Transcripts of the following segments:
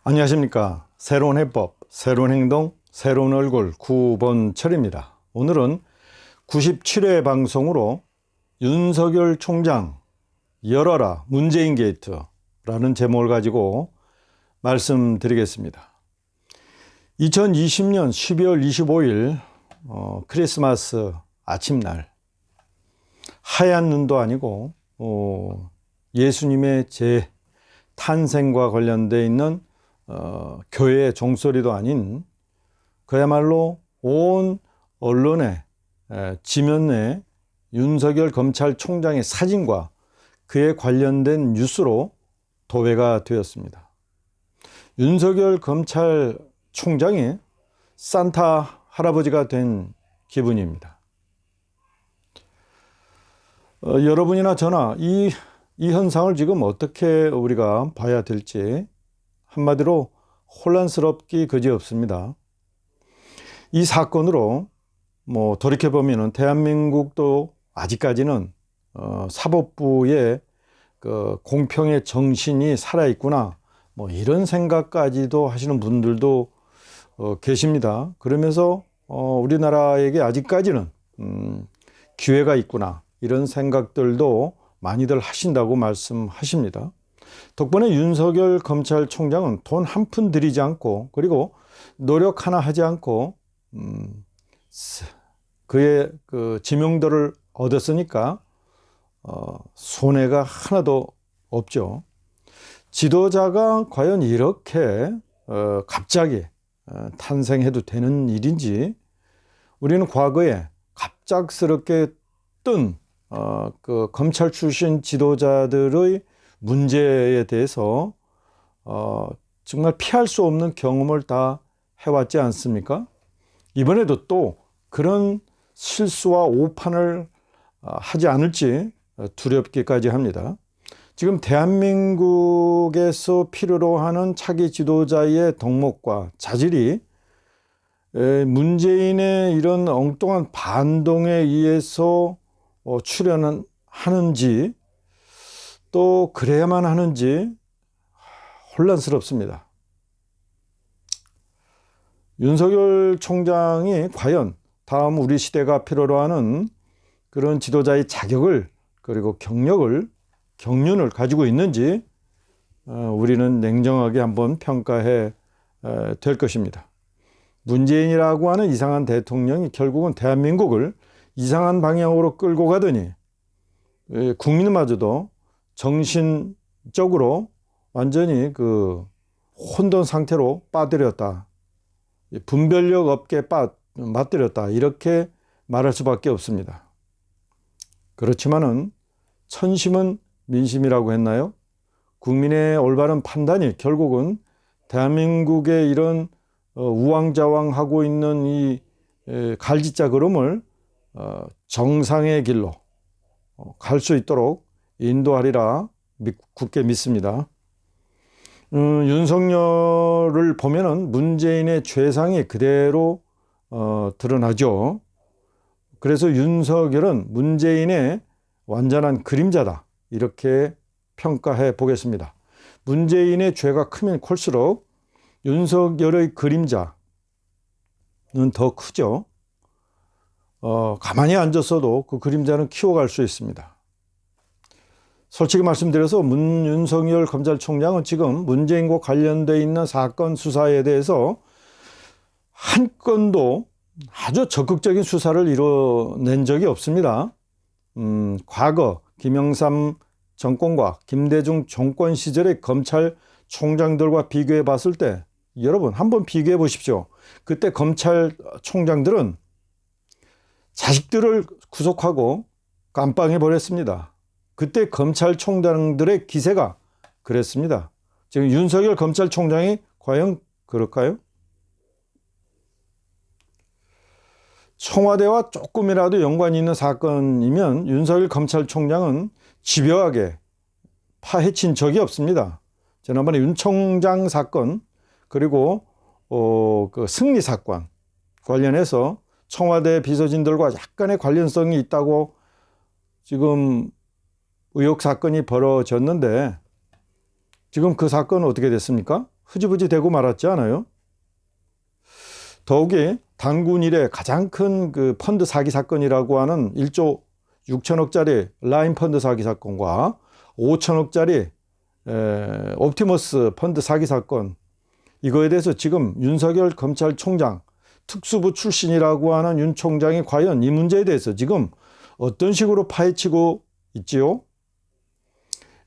안녕하십니까. 새로운 해법, 새로운 행동, 새로운 얼굴 구본철입니다. 오늘은 97회 방송으로 윤석열 총장 열어라 문재인 게이트라는 제목을 가지고 말씀드리겠습니다. 2020년 12월 25일 크리스마스 아침날 하얀 눈도 아니고 예수님의 재탄생과 관련되어 있는 교회의 종소리도 아닌 그야말로 온 언론의 지면에 윤석열 검찰총장의 사진과 그에 관련된 뉴스로 도배가 되었습니다. 윤석열 검찰총장이 산타 할아버지가 된 기분입니다. 여러분이나 저나 이 현상을 지금 어떻게 우리가 봐야 될지 한마디로 혼란스럽기 그지없습니다. 이 사건으로 돌이켜보면 대한민국도 아직까지는 사법부의 그 공평의 정신이 살아있구나 이런 생각까지도 하시는 분들도 계십니다. 그러면서 우리나라에게 아직까지는 기회가 있구나 이런 생각들도 많이들 하신다고 말씀하십니다. 덕분에 윤석열 검찰총장은 돈 한 푼 들이지 않고 그리고 노력 하나 하지 않고 그의 그 지명도를 얻었으니까 손해가 하나도 없죠. 지도자가 과연 이렇게 갑자기 탄생해도 되는 일인지 우리는 과거에 갑작스럽게 뜬 그 검찰 출신 지도자들의 문제에 대해서 정말 피할 수 없는 경험을 다 해왔지 않습니까? 이번에도 또 그런 실수와 오판을 하지 않을지 두렵기까지 합니다. 지금 대한민국에서 필요로 하는 차기 지도자의 덕목과 자질이 문재인의 이런 엉뚱한 반동에 의해서 출연하는지 또 그래야만 하는지 혼란스럽습니다. 윤석열 총장이 과연 다음 우리 시대가 필요로 하는 그런 지도자의 자격을 그리고 경륜을 가지고 있는지 우리는 냉정하게 한번 평가해 될 것입니다. 문재인이라고 하는 이상한 대통령이 결국은 대한민국을 이상한 방향으로 끌고 가더니 국민마저도 정신적으로 완전히 그 혼돈 상태로 빠뜨렸다. 분별력 없게 맞들였다. 이렇게 말할 수밖에 없습니다. 그렇지만은 천심은 민심이라고 했나요? 국민의 올바른 판단이 결국은 대한민국의 이런 우왕좌왕하고 있는 이 갈짓자 걸음을 정상의 길로 갈 수 있도록 인도하리라 굳게 믿습니다. 윤석열을 보면은 문재인의 죄상이 그대로 드러나죠. 그래서 윤석열은 문재인의 완전한 그림자다 이렇게 평가해 보겠습니다. 문재인의 죄가 크면 클수록 윤석열의 그림자는 더 크죠. 가만히 앉았어도 그 그림자는 키워갈 수 있습니다. 솔직히 말씀드려서 윤석열 검찰총장은 지금 문재인과 관련되어 있는 사건 수사에 대해서 한 건도 아주 적극적인 수사를 이뤄낸 적이 없습니다. 과거 김영삼 정권과 김대중 정권 시절의 검찰총장들과 비교해 봤을 때 여러분 한번 비교해 보십시오. 그때 검찰총장들은 자식들을 구속하고 감방에 보냈습니다. 그때 검찰총장들의 기세가 그랬습니다. 지금 윤석열 검찰총장이 과연 그럴까요? 청와대와 조금이라도 연관이 있는 사건이면 윤석열 검찰총장은 집요하게 파헤친 적이 없습니다. 지난번에 윤 총장 사건 그리고 그 승리 사건 관련해서 청와대 비서진들과 약간의 관련성이 있다고 지금 의혹 사건이 벌어졌는데 지금 그 사건은 어떻게 됐습니까? 흐지부지 되고 말았지 않아요? 더욱이 단군 이래 가장 큰 그 펀드 사기 사건이라고 하는 1조 6천억짜리 라임 펀드 사기 사건과 5천억짜리 옵티머스 펀드 사기 사건, 이거에 대해서 지금 윤석열 검찰총장, 특수부 출신이라고 하는 윤 총장이 과연 이 문제에 대해서 지금 어떤 식으로 파헤치고 있지요?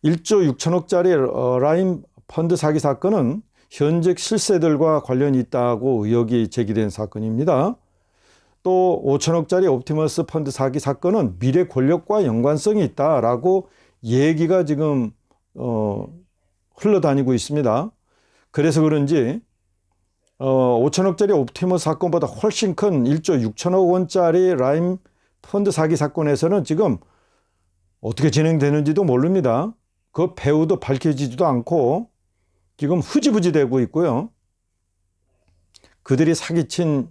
1조 6천억짜리 라임 펀드 사기 사건은 현직 실세들과 관련이 있다고 의혹이 제기된 사건입니다. 또 5천억짜리 옵티머스 펀드 사기 사건은 미래 권력과 연관성이 있다라고 얘기가 지금 흘러다니고 있습니다. 그래서 그런지 5천억짜리 옵티머스 사건보다 훨씬 큰 1조 6천억 원짜리 라임 펀드 사기 사건에서는 지금 어떻게 진행되는지도 모릅니다. 그 배우도 밝혀지지도 않고 지금 흐지부지 되고 있고요. 그들이 사기친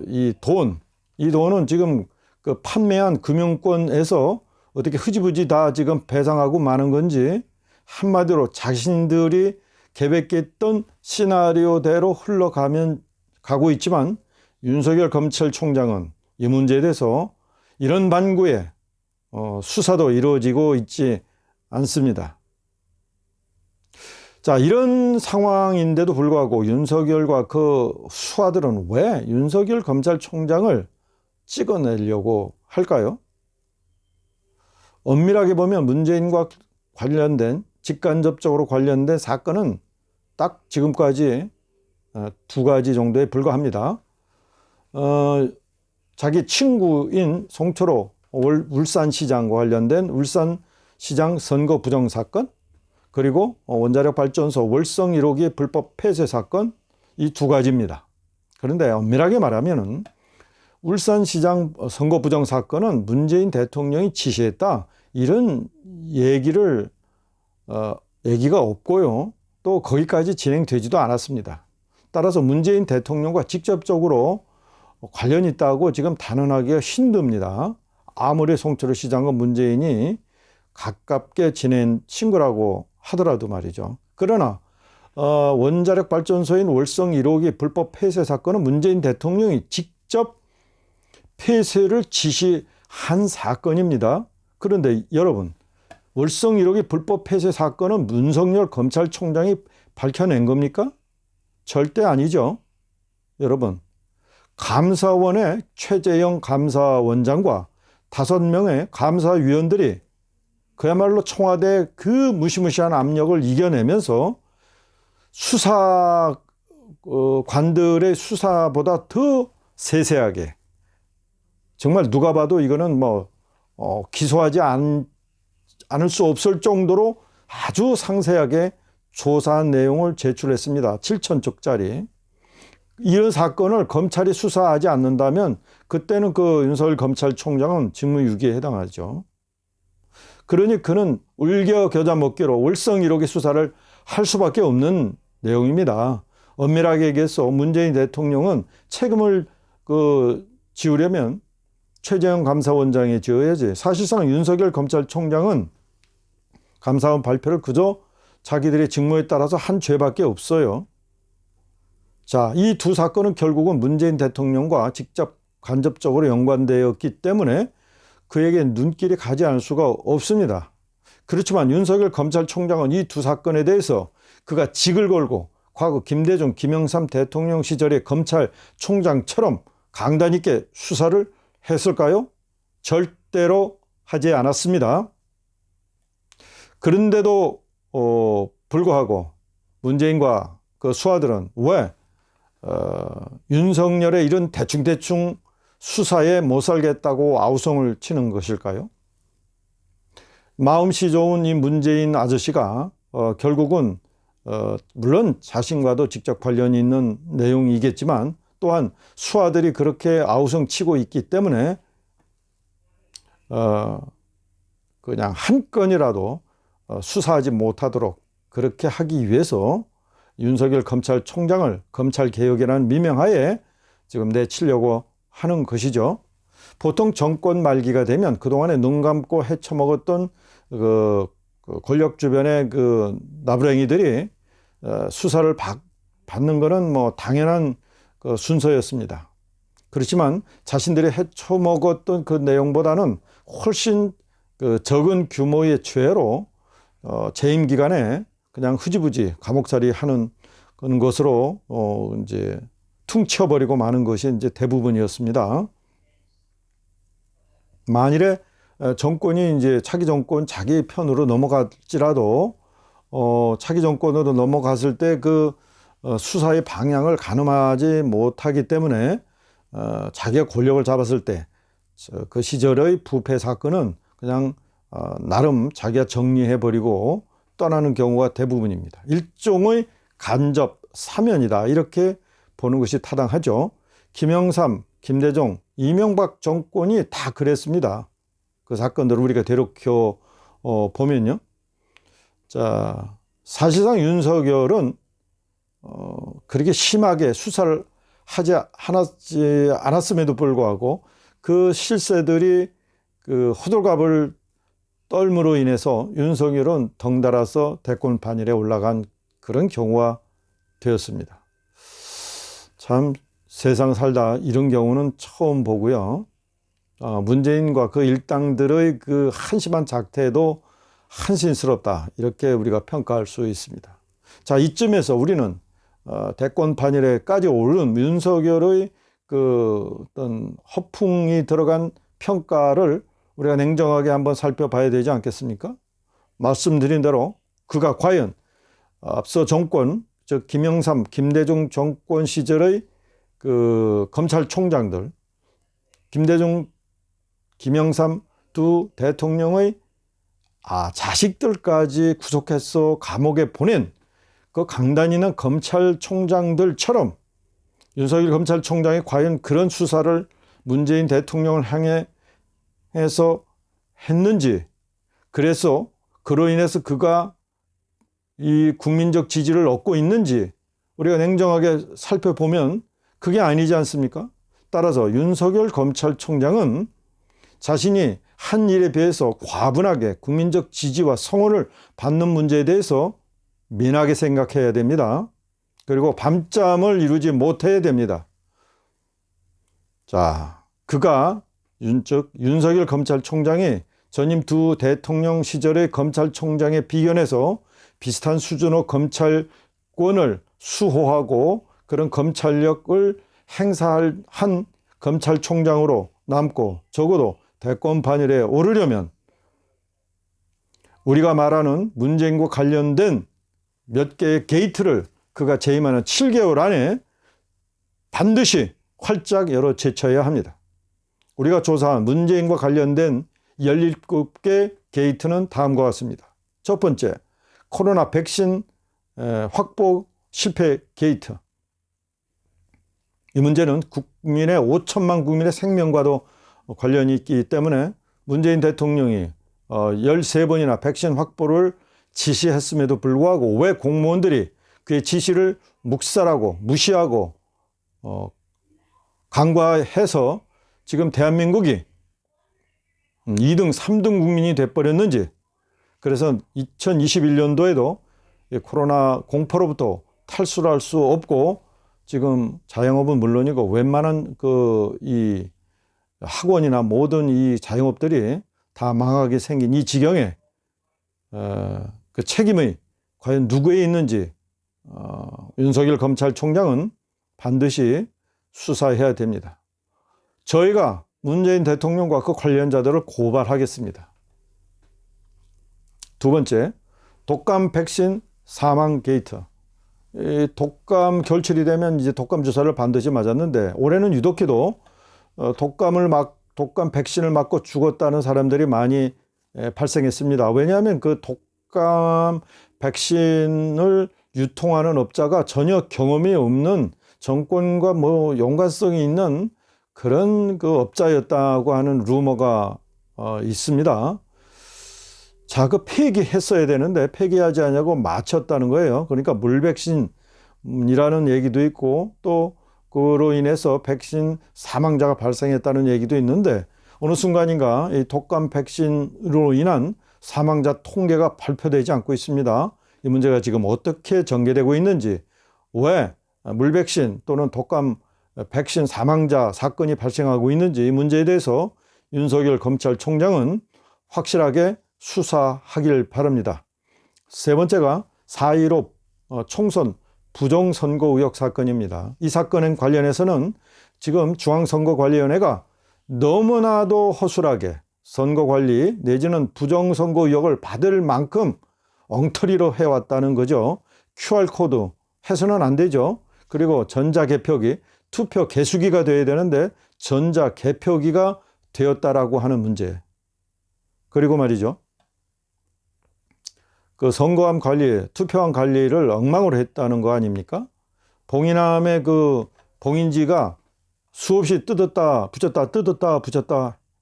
이 돈은 지금 그 판매한 금융권에서 어떻게 흐지부지 다 지금 배상하고 마는 건지, 한마디로 자신들이 계획했던 시나리오대로 가고 있지만 윤석열 검찰총장은 이 문제에 대해서 이런 반구에 수사도 이루어지고 있지 않습니다. 자, 이런 상황인데도 불구하고 윤석열과 그 수하들은 왜 윤석열 검찰총장을 찍어내려고 할까요? 엄밀하게 보면 문재인과 관련된, 직간접적으로 관련된 사건은 딱 지금까지 두 가지 정도에 불과합니다. 자기 친구인 송철호 울산시장과 관련된 울산시장 선거 부정 사건, 그리고 원자력 발전소 월성 1호기 불법 폐쇄 사건, 이 두 가지입니다. 그런데 엄밀하게 말하면은 울산시장 선거 부정 사건은 문재인 대통령이 지시했다, 이런 얘기가 없고요. 또 거기까지 진행되지도 않았습니다. 따라서 문재인 대통령과 직접적으로 관련이 있다고 지금 단언하기가 힘듭니다. 아무리 송철호 시장과 문재인이 가깝게 지낸 친구라고 하더라도 말이죠. 그러나 원자력 발전소인 월성 1호기 불법 폐쇄 사건은 문재인 대통령이 직접 폐쇄를 지시한 사건입니다. 그런데 여러분, 월성 1호기 불법 폐쇄 사건은 윤석열 검찰총장이 밝혀낸 겁니까? 절대 아니죠. 여러분, 감사원의 최재형 감사원장과 5명의 감사위원들이 그야말로 청와대 그 무시무시한 압력을 이겨내면서 수사관들의 수사보다 더 세세하게, 정말 누가 봐도 이거는 기소하지 않을 수 없을 정도로 아주 상세하게 조사한 내용을 제출했습니다. 7,000쪽짜리. 이런 사건을 검찰이 수사하지 않는다면 그때는 그 윤석열 검찰총장은 직무유기에 해당하죠. 그러니 그는 울겨겨자 먹기로 월성 1호기 수사를 할 수밖에 없는 내용입니다. 엄밀하게 얘기해서 문재인 대통령은 책임을 지우려면 최재형 감사원장이 지어야지, 사실상 윤석열 검찰총장은 감사원 발표를 그저 자기들의 직무에 따라서 한 죄밖에 없어요. 자, 이 두 사건은 결국은 문재인 대통령과 직접 간접적으로 연관되었기 때문에 그에게 눈길이 가지 않을 수가 없습니다. 그렇지만 윤석열 검찰총장은 이 두 사건에 대해서 그가 직을 걸고 과거 김대중, 김영삼 대통령 시절의 검찰총장처럼 강단 있게 수사를 했을까요? 절대로 하지 않았습니다. 그런데도 불구하고 문재인과 그 수하들은 왜 윤석열의 이런 대충대충 수사에 못 살겠다고 아우성을 치는 것일까요? 마음씨 좋은 이 문재인 아저씨가 결국은 물론 자신과도 직접 관련이 있는 내용이겠지만 또한 수하들이 그렇게 아우성치고 있기 때문에 그냥 한 건이라도 수사하지 못하도록 그렇게 하기 위해서 윤석열 검찰총장을 검찰개혁이라는 미명하에 지금 내치려고 하는 것이죠. 보통 정권 말기가 되면 그동안에 눈 감고 헤쳐먹었던 그 권력 주변의 그 나부랭이들이 수사를 받는 것은 뭐 당연한 그 순서였습니다. 그렇지만 자신들이 헤쳐먹었던 그 내용보다는 훨씬 그 적은 규모의 죄로 재임 기간에 그냥 흐지부지 감옥살이 하는 것으로 이제 퉁쳐버리고 마는 것이 이제 대부분이었습니다. 만일에 정권이 이제 차기 정권 자기 편으로 넘어갈지라도 차기 정권으로 넘어갔을 때 그 수사의 방향을 가늠하지 못하기 때문에 자기가 권력을 잡았을 때 그 시절의 부패 사건은 그냥 나름 자기가 정리해버리고 떠나는 경우가 대부분입니다. 일종의 간접 사면이다, 이렇게 보는 것이 타당하죠. 김영삼, 김대중, 이명박 정권이 다 그랬습니다. 그 사건들을 우리가 되돌켜 보면요. 자, 사실상 윤석열은 그렇게 심하게 수사를 하지 않았음에도 불구하고 그 실세들이 그 호들갑을 떨므로 인해서 윤석열은 덩달아서 대권 반열에 올라간 그런 경우가 되었습니다. 참 세상 살다 이런 경우는 처음 보고요. 문재인과 그 일당들의 그 한심한 작태도 한심스럽다, 이렇게 우리가 평가할 수 있습니다. 자, 이쯤에서 우리는 대권 반열에까지 오른 윤석열의 그 어떤 허풍이 들어간 평가를 우리가 냉정하게 한번 살펴봐야 되지 않겠습니까? 말씀드린 대로 그가 과연 앞서 정권, 즉 김영삼, 김대중 정권 시절의 그 검찰총장들, 김대중, 김영삼 두 대통령의 자식들까지 구속해서 감옥에 보낸 그 강단있는 검찰총장들처럼 윤석열 검찰총장이 과연 그런 수사를 문재인 대통령을 향해 해서 했는지, 그래서 그로 인해서 그가 이 국민적 지지를 얻고 있는지 우리가 냉정하게 살펴보면 그게 아니지 않습니까? 따라서 윤석열 검찰총장은 자신이 한 일에 비해서 과분하게 국민적 지지와 성원을 받는 문제에 대해서 민하게 생각해야 됩니다. 그리고 밤잠을 이루지 못해야 됩니다. 자, 그가 윤석열 검찰총장이 전임 두 대통령 시절의 검찰총장에 비견해서 비슷한 수준의 검찰권을 수호하고 그런 검찰력을 행사한 검찰총장으로 남고 적어도 대권 반열에 오르려면 우리가 말하는 문재인과 관련된 몇 개의 게이트를 그가 재임하는 7개월 안에 반드시 활짝 열어 제쳐야 합니다. 우리가 조사한 문재인과 관련된 17개 게이트는 다음과 같습니다. 첫 번째, 코로나 백신 확보 실패 게이트. 이 문제는 5천만 국민의 생명과도 관련이 있기 때문에 문재인 대통령이 13번이나 백신 확보를 지시했음에도 불구하고 왜 공무원들이 그의 지시를 묵살하고 무시하고 간과해서 지금 대한민국이 2등, 3등 국민이 돼버렸는지, 그래서 2021년도에도 코로나 공포로부터 탈출할 수 없고 지금 자영업은 물론이고 웬만한 이 학원이나 모든 이 자영업들이 다 망하게 생긴 이 지경에 그 책임이 과연 누구에 있는지 윤석열 검찰총장은 반드시 수사해야 됩니다. 저희가 문재인 대통령과 그 관련자들을 고발하겠습니다. 두 번째, 독감 백신 사망 게이트. 이 독감 결출이 되면 이제 독감 주사를 반드시 맞았는데 올해는 유독히도 독감 백신을 맞고 죽었다는 사람들이 많이 발생했습니다. 왜냐하면 그 독감 백신을 유통하는 업자가 전혀 경험이 없는 정권과 연관성이 있는 그런 그 업자였다고 하는 루머가 있습니다. 자, 그 폐기했어야 되는데 폐기하지 않냐고 맞췄다는 거예요. 그러니까 물백신이라는 얘기도 있고 또 그로 인해서 백신 사망자가 발생했다는 얘기도 있는데 어느 순간인가 이 독감 백신으로 인한 사망자 통계가 발표되지 않고 있습니다. 이 문제가 지금 어떻게 전개되고 있는지, 왜 물백신 또는 독감 백신 사망자 사건이 발생하고 있는지 이 문제에 대해서 윤석열 검찰총장은 확실하게 수사하길 바랍니다. 세 번째가 4.15 총선 부정선거 의혹 사건입니다. 이 사건에 관련해서는 지금 중앙선거관리위원회가 너무나도 허술하게 선거관리 내지는 부정선거 의혹을 받을 만큼 엉터리로 해왔다는 거죠. QR코드 해서는 안 되죠. 그리고 전자개표기, 투표 개수기가 돼야 되는데 전자개표기가 되었다라고 하는 문제. 그리고 말이죠. 그 선거함 관리, 투표함 관리를 엉망으로 했다는 거 아닙니까? 봉인함의 그 봉인지가 수없이 뜯었다 붙였다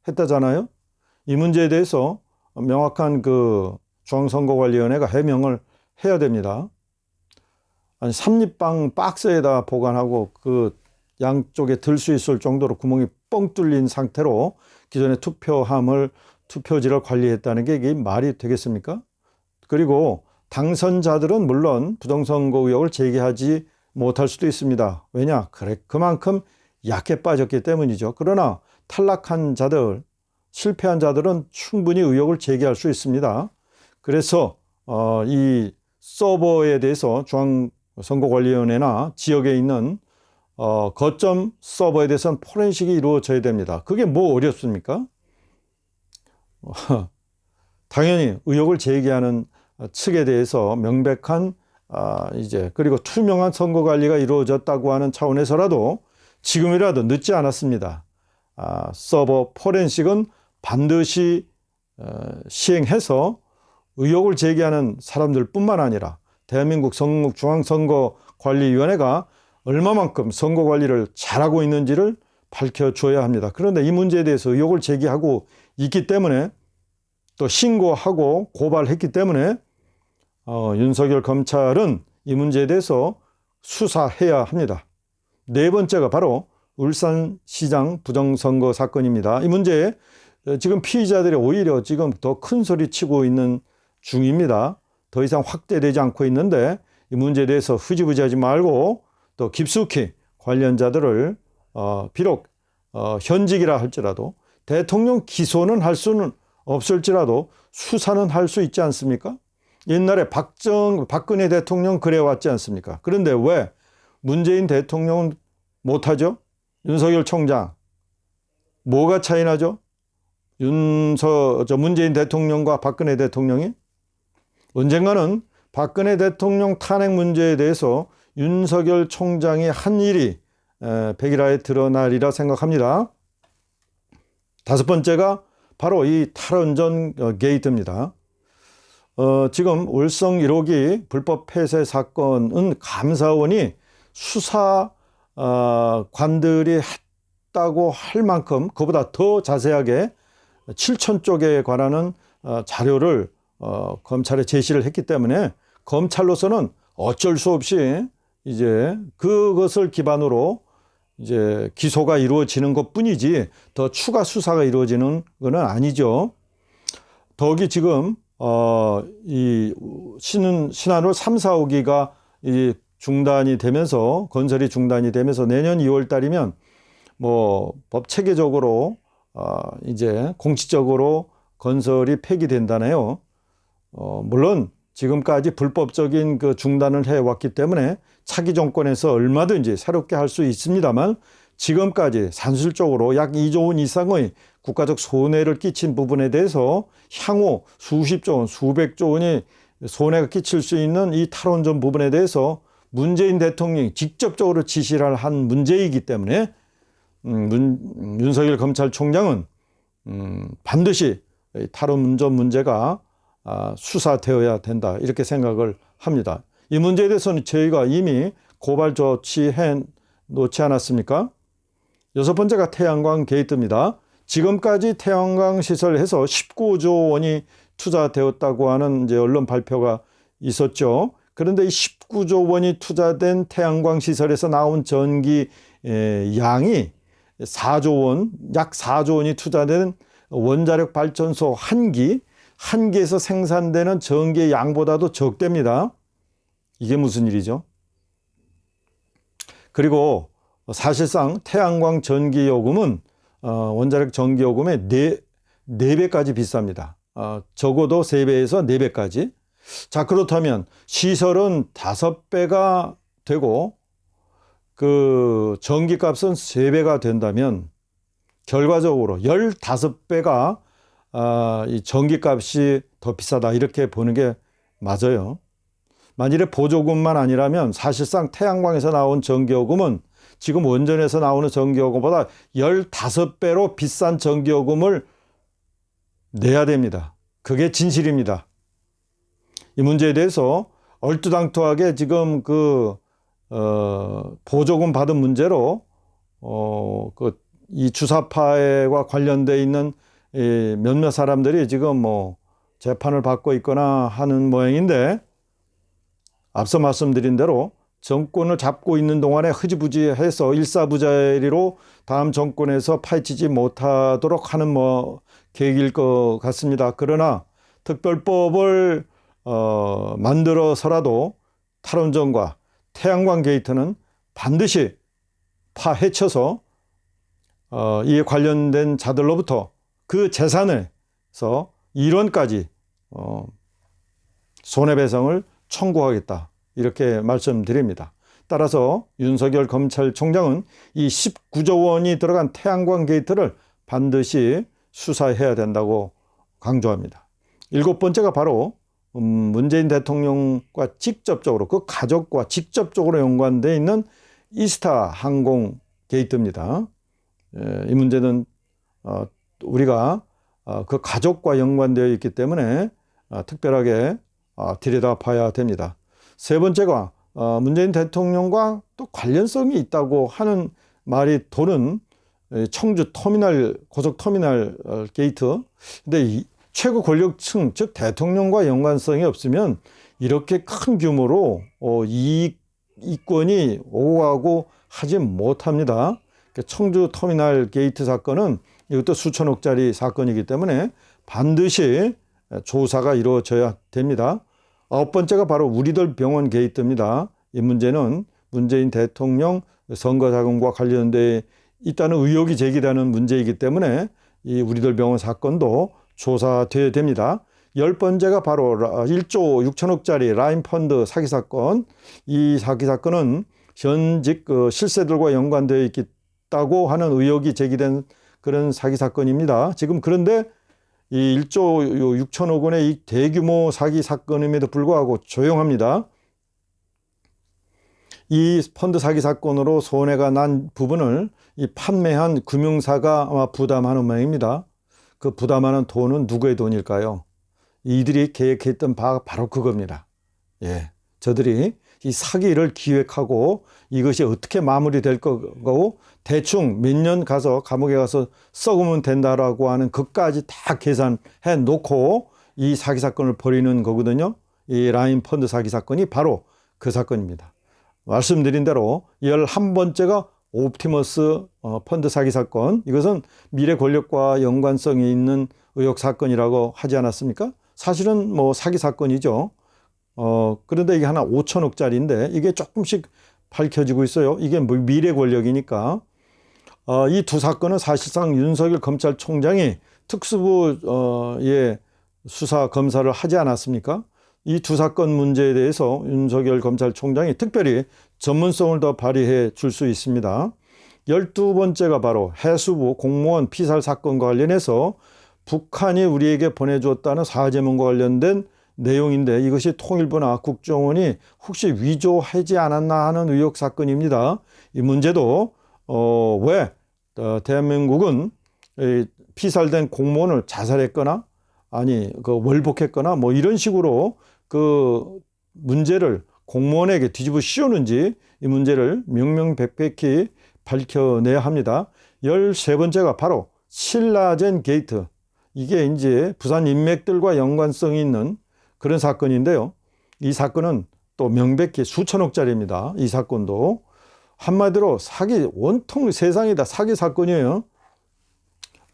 했다잖아요. 이 문제에 대해서 명확한 그 중앙선거관리위원회가 해명을 해야 됩니다. 아니, 삼립방 박스에다 보관하고 그 양쪽에 들 수 있을 정도로 구멍이 뻥 뚫린 상태로 기존의 투표지를 관리했다는 게 이게 말이 되겠습니까? 그리고 당선자들은 물론 부정선거 의혹을 제기하지 못할 수도 있습니다. 왜냐? 그만큼 약해 빠졌기 때문이죠. 그러나 탈락한 자들, 실패한 자들은 충분히 의혹을 제기할 수 있습니다. 그래서 이 서버에 대해서 중앙선거관리위원회나 지역에 있는 거점 서버에 대해서는 포렌식이 이루어져야 됩니다. 그게 뭐 어렵습니까? 당연히 의혹을 제기하는 측에 대해서 명백한 그리고 투명한 선거 관리가 이루어졌다고 하는 차원에서라도 지금이라도 늦지 않았습니다. 서버 포렌식은 반드시 시행해서 의혹을 제기하는 사람들뿐만 아니라 대한민국 중앙선거관리위원회가 얼마만큼 선거 관리를 잘하고 있는지를 밝혀줘야 합니다. 그런데 이 문제에 대해서 의혹을 제기하고 있기 때문에 또 신고하고 고발했기 때문에 윤석열 검찰은 이 문제에 대해서 수사해야 합니다. 네 번째가 바로 울산시장 부정선거 사건입니다. 이 문제에 지금 피의자들이 오히려 지금 더 큰 소리 치고 있는 중입니다. 더 이상 확대되지 않고 있는데 이 문제에 대해서 흐지부지하지 말고 또 깊숙이 관련자들을 비록 현직이라 할지라도 대통령 기소는 할 수는 없을지라도 수사는 할 수 있지 않습니까? 옛날에 박근혜 대통령 그래왔지 않습니까? 그런데 왜 문재인 대통령은 못하죠? 윤석열 총장 뭐가 차이나죠? 문재인 대통령과 박근혜 대통령이 언젠가는 박근혜 대통령 탄핵 문제에 대해서 윤석열 총장이 한 일이 백일화에 드러나리라 생각합니다. 다섯 번째가 바로 이 탈원전 게이트입니다. 지금 울성 1호기 불법 폐쇄 사건은 감사원이 수사관들이 했다고 할 만큼 그보다 더 자세하게 7천 쪽에 관한 자료를 검찰에 제시를 했기 때문에 검찰로서는 어쩔 수 없이 이제 그것을 기반으로 이제 기소가 이루어지는 것뿐이지 더 추가 수사가 이루어지는 것은 아니죠. 더욱이 지금 이 신한울 3, 4호기가 중단이 되면서 건설이 중단이 되면서 내년 2월 달이면 뭐 법 체계적으로 이제 공식적으로 건설이 폐기된다네요. 물론 지금까지 불법적인 그 중단을 해왔기 때문에 차기 정권에서 얼마든지 새롭게 할 수 있습니다만 지금까지 산술적으로 약 2조 원 이상의 국가적 손해를 끼친 부분에 대해서 향후 수십조 원, 수백조 원이 손해가 끼칠 수 있는 이 탈원전 부분에 대해서 문재인 대통령이 직접적으로 지시를 한 문제이기 때문에 윤석열 검찰총장은 반드시 탈원전 문제가 수사되어야 된다 이렇게 생각을 합니다. 이 문제에 대해서는 저희가 이미 고발 조치해 놓지 않았습니까? 여섯 번째가 태양광 게이트입니다. 지금까지 태양광 시설해서 19조 원이 투자되었다고 하는 이제 언론 발표가 있었죠. 그런데 이 19조 원이 투자된 태양광 시설에서 나온 전기 양이 4조 원, 약 4조 원이 투자된 원자력 발전소 1기, 한계에서 생산되는 전기의 양보다도 적답니다. 이게 무슨 일이죠? 그리고 사실상 태양광 전기요금은 원자력 전기요금의 4배까지 비쌉니다. 적어도 3배에서 4배까지. 자, 그렇다면 시설은 5배가 되고 그 전기값은 3배가 된다면 결과적으로 15배가 이 전기값이 더 비싸다 이렇게 보는 게 맞아요. 만일에 보조금만 아니라면 사실상 태양광에서 나온 전기요금은 지금 원전에서 나오는 전기요금보다 15배로 비싼 전기요금을 내야 됩니다. 그게 진실입니다. 이 문제에 대해서 얼토당토하게 지금 보조금 받은 문제로 이 주사파와 관련돼 있는 몇몇 사람들이 지금 재판을 받고 있거나 하는 모양인데, 앞서 말씀드린 대로 정권을 잡고 있는 동안에 흐지부지해서 일사부자리로 다음 정권에서 파헤치지 못하도록 하는 계획일 것 같습니다. 그러나 특별법을 만들어서라도 탈원전과 태양광 게이트는 반드시 파헤쳐서 이에 관련된 자들로부터 그 재산에서 1원까지 손해배상을 청구하겠다 이렇게 말씀드립니다. 따라서 윤석열 검찰총장은 이 19조 원이 들어간 태양광 게이트를 반드시 수사해야 된다고 강조합니다. 7번째가 바로 문재인 대통령과 직접적으로 그 가족과 직접적으로 연관되어 있는 이스타 항공 게이트입니다. 이 문제는 우리가 그 가족과 연관되어 있기 때문에 특별하게 들여다봐야 됩니다. 세 번째가 문재인 대통령과 또 관련성이 있다고 하는 말이 도는 청주 터미널, 고속터미널 게이트. 근데 최고 권력층, 즉 대통령과 연관성이 없으면 이렇게 큰 규모로 이권이 오고 가고 하지 못합니다. 청주 터미널 게이트 사건은 이것도 수천억짜리 사건이기 때문에 반드시 조사가 이루어져야 됩니다. 9번째가 바로 우리들 병원 게이트입니다. 이 문제는 문재인 대통령 선거자금과 관련돼 있다는 의혹이 제기되는 문제이기 때문에 이 우리들 병원 사건도 조사되어야 됩니다. 10번째가 바로 1조 6천억짜리 라인펀드 사기 사건. 이 사기 사건은 현직 실세들과 연관되어 있다고 하는 의혹이 제기된 그런 사기 사건입니다. 지금 그런데 이 1조 6천억 원의 이 대규모 사기 사건임에도 불구하고 조용합니다. 이 펀드 사기 사건으로 손해가 난 부분을 이 판매한 금융사가 아마 부담하는 모양입니다. 그 부담하는 돈은 누구의 돈일까요? 이들이 계획했던 바가 바로 그겁니다. 예, 저들이 이 사기를 기획하고 이것이 어떻게 마무리될 거고 대충 몇 년 가서 감옥에 가서 썩으면 된다라고 하는 것까지 다 계산해 놓고 이 사기 사건을 벌이는 거거든요. 이 라인 펀드 사기 사건이 바로 그 사건입니다. 말씀드린 대로 11번째가 옵티머스 펀드 사기 사건. 이것은 미래 권력과 연관성이 있는 의혹 사건이라고 하지 않았습니까? 사실은 사기 사건이죠. 그런데 이게 하나 5천억짜리인데 이게 조금씩 밝혀지고 있어요. 이게 미래 권력이니까. 이 두 사건은 사실상 윤석열 검찰총장이 특수부의 수사 검사를 하지 않았습니까? 이 두 사건 문제에 대해서 윤석열 검찰총장이 특별히 전문성을 더 발휘해 줄 수 있습니다. 12번째가 바로 해수부 공무원 피살 사건과 관련해서 북한이 우리에게 보내주었다는 사제문과 관련된 내용인데 이것이 통일부나 국정원이 혹시 위조하지 않았나 하는 의혹 사건입니다. 이 문제도 왜 대한민국은 피살된 공무원을 자살했거나 아니 월복했거나 이런 식으로 그 문제를 공무원에게 뒤집어 씌우는지 이 문제를 명명백백히 밝혀내야 합니다. 13번째가 바로 신라젠 게이트. 이게 이제 부산 인맥들과 연관성이 있는 그런 사건인데요. 이 사건은 또 명백히 수천억짜리입니다. 이 사건도 한마디로 사기, 온통 세상이 다 사기 사건이에요.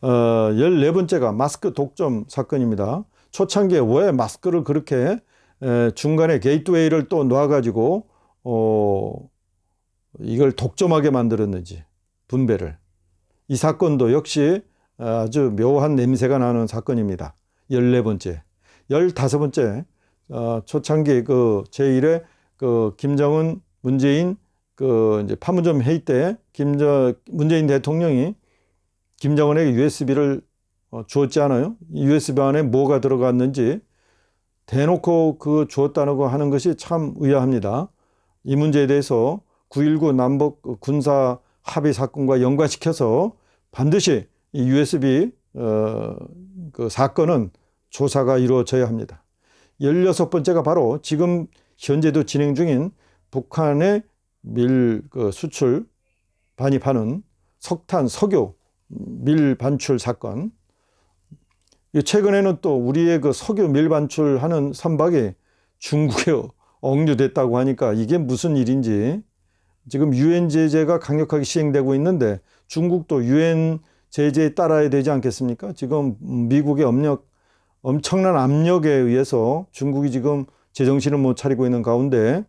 14번째가 마스크 독점 사건입니다. 초창기에 왜 마스크를 그렇게 중간에 게이트웨이를 또 놔가지고 이걸 독점하게 만들었는지 분배를. 이 사건도 역시 아주 묘한 냄새가 나는 사건입니다. 14번째. 15번째, 초창기 그 제1회 그 김정은, 문재인 그 이제 판문점 회의 때 문재인 대통령이 김정은에게 USB를 주었지 않아요? USB 안에 뭐가 들어갔는지 대놓고 그 주었다는 거 하는 것이 참 의아합니다. 이 문제에 대해서 9.19 남북 군사 합의 사건과 연관시켜서 반드시 이 USB 그 사건은 조사가 이루어져야 합니다. 16번째가 바로 지금 현재도 진행 중인 북한의 밀 수출 반입하는 석탄, 석유 밀 반출 사건. 최근에는 또 우리의 그 석유 밀 반출하는 선박이 중국에 억류됐다고 하니까 이게 무슨 일인지. 지금 유엔 제재가 강력하게 시행되고 있는데 중국도 유엔 제재에 따라야 되지 않겠습니까? 지금 미국의 엄청난 압력에 의해서 중국이 지금 제정신을 못 차리고 있는 가운데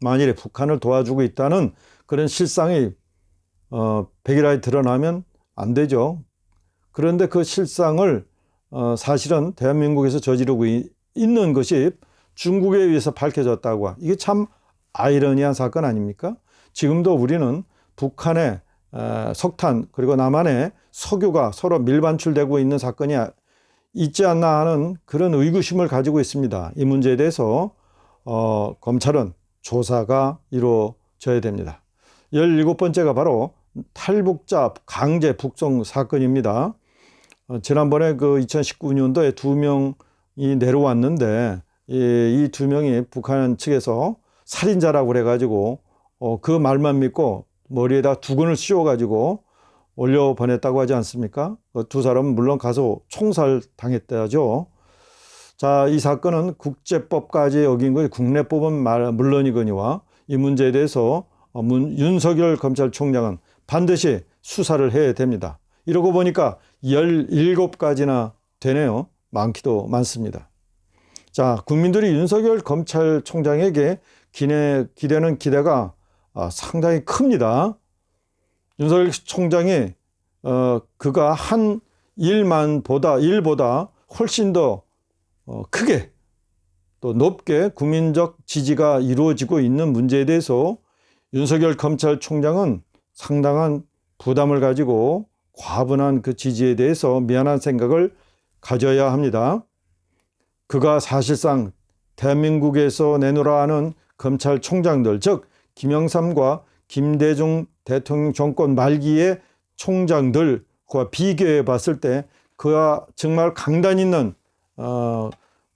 만일에 북한을 도와주고 있다는 그런 실상이 백일하에 드러나면 안 되죠. 그런데 그 실상을 사실은 대한민국에서 저지르고 있는 것이 중국에 의해서 밝혀졌다고. 이게 참 아이러니한 사건 아닙니까? 지금도 우리는 북한의 석탄 그리고 남한의 석유가 서로 밀반출되고 있는 사건이 있지 않나 하는 그런 의구심을 가지고 있습니다. 이 문제에 대해서 검찰은 조사가 이루어져야 됩니다. 17번째가 바로 탈북자 강제 북송 사건입니다. 지난번에 그 2019년도에 2명이 내려왔는데 이 2명이 북한 측에서 살인자라고 그래가지고 그 말만 믿고 머리에다 두건을 씌워가지고 올려보냈다고 하지 않습니까? 두 사람은 물론 가서 총살 당했다죠. 자, 이 사건은 국제법까지 어긴 것이 국내법은 물론이거니와 이 문제에 대해서 윤석열 검찰총장은 반드시 수사를 해야 됩니다. 이러고 보니까 17가지나 되네요. 많기도 많습니다. 자, 국민들이 윤석열 검찰총장에게 기대는 기대가 상당히 큽니다. 윤석열 총장이 그가 한 일보다 훨씬 더 크게 또 높게 국민적 지지가 이루어지고 있는 문제에 대해서 윤석열 검찰총장은 상당한 부담을 가지고 과분한 그 지지에 대해서 미안한 생각을 가져야 합니다. 그가 사실상 대한민국에서 내놓으라 하는 검찰총장들, 즉 김영삼과 김대중 대통령 정권 말기의 총장들과 비교해 봤을 때 그가 정말 강단 있는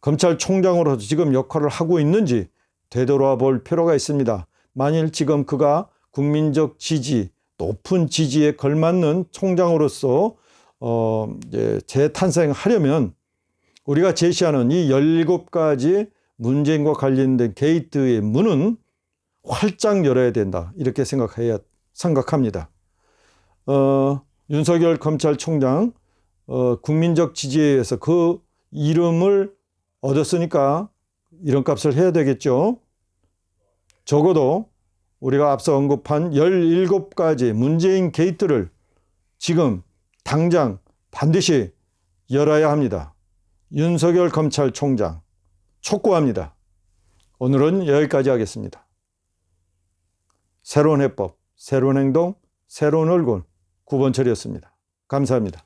검찰총장으로서 지금 역할을 하고 있는지 되돌아 볼 필요가 있습니다. 만일 지금 그가 국민적 지지, 높은 지지에 걸맞는 총장으로서 재탄생하려면 우리가 제시하는 이 17가지 문재인과 관련된 게이트의 문은 활짝 열어야 된다. 이렇게 생각합니다. 윤석열 검찰총장 국민적 지지에 의해서 그 이름을 얻었으니까 이름값을 해야 되겠죠. 적어도 우리가 앞서 언급한 17가지 문재인 게이트를 지금 당장 반드시 열어야 합니다. 윤석열 검찰총장 촉구합니다. 오늘은 여기까지 하겠습니다. 새로운 해법, 새로운 행동, 새로운 얼굴 9번철이었습니다. 감사합니다.